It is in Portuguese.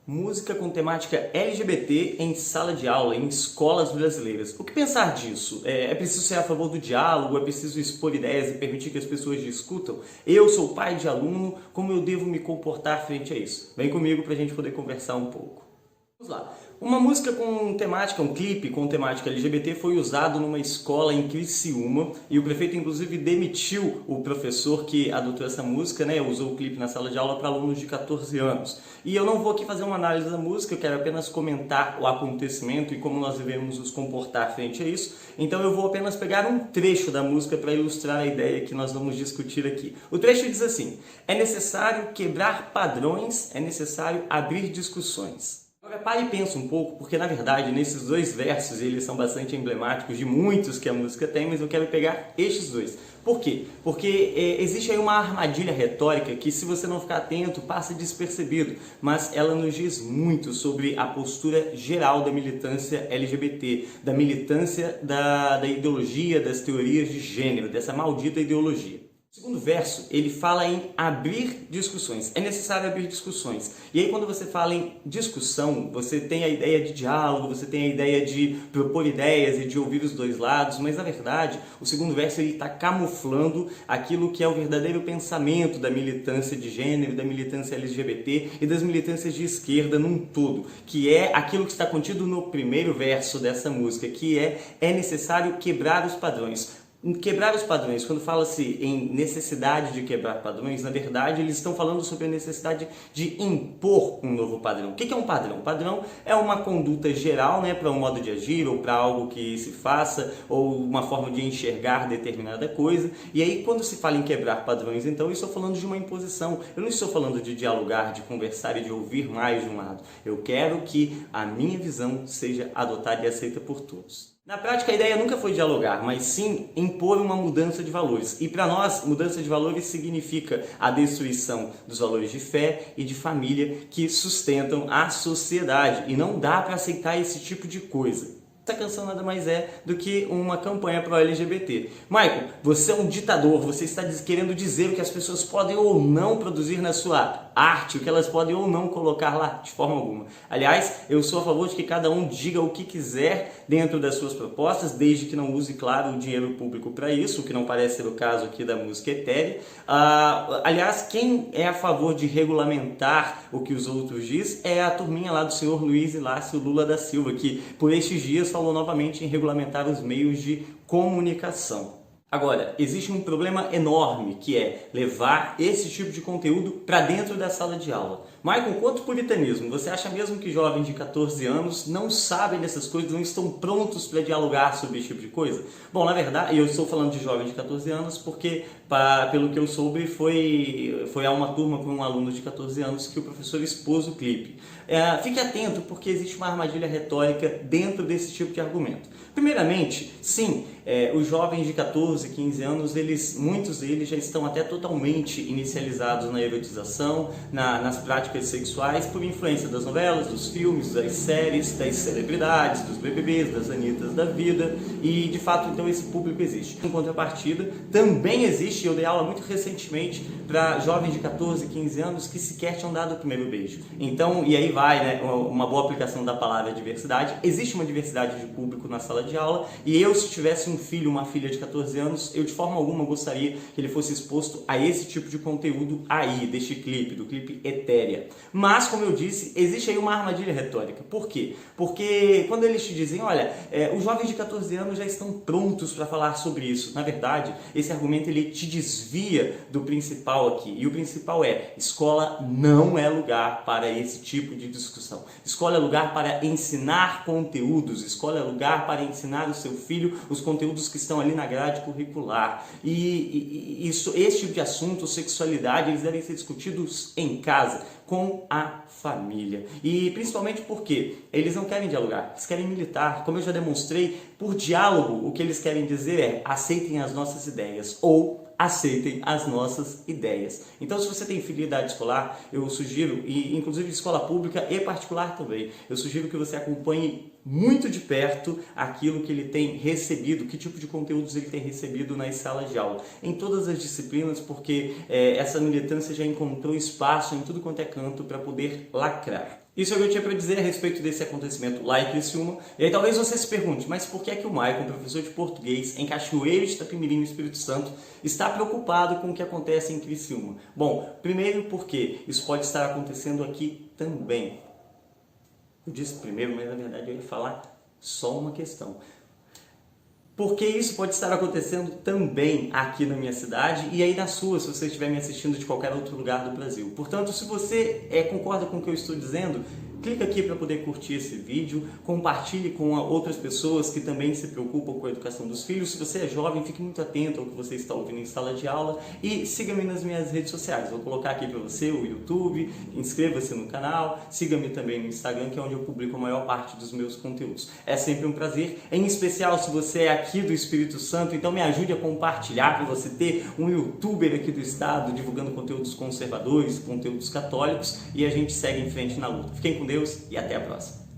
Música com temática LGBT em sala de aula, em escolas brasileiras. O que pensar disso? É preciso ser a favor do diálogo? É preciso expor ideias e permitir que as pessoas discutam? Eu sou pai de aluno, como eu devo me comportar frente a isso? Vem comigo para a gente poder conversar um pouco. Vamos lá. Uma música com temática, um clipe com temática LGBT foi usado numa escola em Criciúma e o prefeito inclusive demitiu o professor que adotou essa música, né? Usou o clipe na sala de aula para alunos de 14 anos. E eu não vou aqui fazer uma análise da música, eu quero apenas comentar o acontecimento e como nós devemos nos comportar frente a isso. Então eu vou apenas pegar um trecho da música para ilustrar a ideia que nós vamos discutir aqui. O trecho diz assim: é necessário quebrar padrões, é necessário abrir discussões. Agora pare e pensa um pouco, porque na verdade nesses dois versos eles são bastante emblemáticos de muitos que a música tem, mas eu quero pegar estes dois. Por quê? Porque existe aí uma armadilha retórica que, se você não ficar atento, passa despercebido, mas ela nos diz muito sobre a postura geral da militância LGBT, da militância da ideologia, das teorias de gênero, dessa maldita ideologia. O segundo verso, ele fala em abrir discussões. É necessário abrir discussões. E aí quando você fala em discussão, você tem a ideia de diálogo, você tem a ideia de propor ideias e de ouvir os dois lados, mas na verdade o segundo verso está camuflando aquilo que é o verdadeiro pensamento da militância de gênero, da militância LGBT e das militâncias de esquerda num todo, que é aquilo que está contido no primeiro verso dessa música, que é necessário quebrar os padrões. Quebrar os padrões, quando fala-se em necessidade de quebrar padrões, na verdade eles estão falando sobre a necessidade de impor um novo padrão. O que é um padrão? Um padrão é uma conduta geral, né, para um modo de agir ou para algo que se faça ou uma forma de enxergar determinada coisa. E aí quando se fala em quebrar padrões, então eu estou falando de uma imposição. Eu não estou falando de dialogar, de conversar e de ouvir mais de um lado. Eu quero que a minha visão seja adotada e aceita por todos. Na prática, a ideia nunca foi dialogar, mas sim impor uma mudança de valores. E para nós, mudança de valores significa a destruição dos valores de fé e de família que sustentam a sociedade. E não dá para aceitar esse tipo de coisa. Essa canção nada mais é do que uma campanha pro LGBT. Michael, você é um ditador, você está querendo dizer o que as pessoas podem ou não produzir na sua arte, o que elas podem ou não colocar lá, de forma alguma. Aliás, eu sou a favor de que cada um diga o que quiser dentro das suas propostas, desde que não use, claro, o dinheiro público para isso, o que não parece ser o caso aqui da música etérea. Aliás, quem é a favor de regulamentar o que os outros dizem é a turminha lá do senhor Luiz Inácio Lula da Silva, que por estes dias falou novamente em regulamentar os meios de comunicação. Agora, existe um problema enorme, que é levar esse tipo de conteúdo para dentro da sala de aula. Michael, quanto puritanismo? Você acha mesmo que jovens de 14 anos não sabem dessas coisas, não estão prontos para dialogar sobre esse tipo de coisa? Bom, na verdade, eu estou falando de jovens de 14 anos porque, pelo que eu soube, foi a uma turma com um aluno de 14 anos que o professor expôs o clipe. Fique atento, porque existe uma armadilha retórica dentro desse tipo de argumento. Primeiramente, sim, os jovens de 14, 15 anos, muitos deles já estão até totalmente inicializados na erotização, nas práticas sexuais, por influência das novelas, dos filmes, das séries, das celebridades, dos BBBs, das Anitas da vida, e de fato então esse público existe. Em contrapartida, também existe, eu dei aula muito recentemente para jovens de 14, 15 anos que sequer tinham dado o primeiro beijo. Então, e aí vai, né, uma boa aplicação da palavra diversidade. Existe uma diversidade de público na sala de aula, e eu, se tivesse um filho, uma filha de 14 anos, eu de forma alguma gostaria que ele fosse exposto a esse tipo de conteúdo aí, deste clipe, do clipe Etérea. Mas, como eu disse, existe aí uma armadilha retórica. Por quê? Porque quando eles te dizem, olha, os jovens de 14 anos já estão prontos para falar sobre isso. Na verdade, esse argumento ele te desvia do principal aqui. E o principal é, escola não é lugar para esse tipo de discussão. Escola é lugar para ensinar conteúdos, escola é lugar para ensinar o seu filho os conteúdos que estão ali na grade curricular. E esse tipo de assunto, sexualidade, eles devem ser discutidos em casa, com a família. E principalmente porque eles não querem dialogar, eles querem militar. Como eu já demonstrei, por diálogo, o que eles querem dizer é: aceitem as nossas ideias, ou aceitem as nossas ideias. Então, se você tem filho de idade escolar, eu sugiro, e inclusive de escola pública e particular também, eu sugiro que você acompanhe muito de perto aquilo que ele tem recebido, que tipo de conteúdos ele tem recebido nas salas de aula, em todas as disciplinas, porque essa militância já encontrou espaço em tudo quanto é canto para poder lacrar. Isso é o que eu tinha para dizer a respeito desse acontecimento lá em Criciúma. E aí talvez você se pergunte, mas por que é que o Maicon, professor de português em Cachoeiro de Itapemirim, no Espírito Santo, está preocupado com o que acontece em Criciúma? Bom, primeiro porque isso pode estar acontecendo aqui também. Eu disse primeiro, mas na verdade eu ia falar só uma questão. Porque isso pode estar acontecendo também aqui na minha cidade e aí na sua, se você estiver me assistindo de qualquer outro lugar do Brasil. Portanto, se você concorda com o que eu estou dizendo, clica aqui para poder curtir esse vídeo, compartilhe com outras pessoas que também se preocupam com a educação dos filhos. Se você é jovem, fique muito atento ao que você está ouvindo em sala de aula e siga-me nas minhas redes sociais. Vou colocar aqui para você o YouTube, inscreva-se no canal, siga-me também no Instagram, que é onde eu publico a maior parte dos meus conteúdos. É sempre um prazer, em especial se você é aqui do Espírito Santo, então me ajude a compartilhar para você ter um youtuber aqui do estado divulgando conteúdos conservadores, conteúdos católicos e a gente segue em frente na luta. Fiquem com Deus e até a próxima.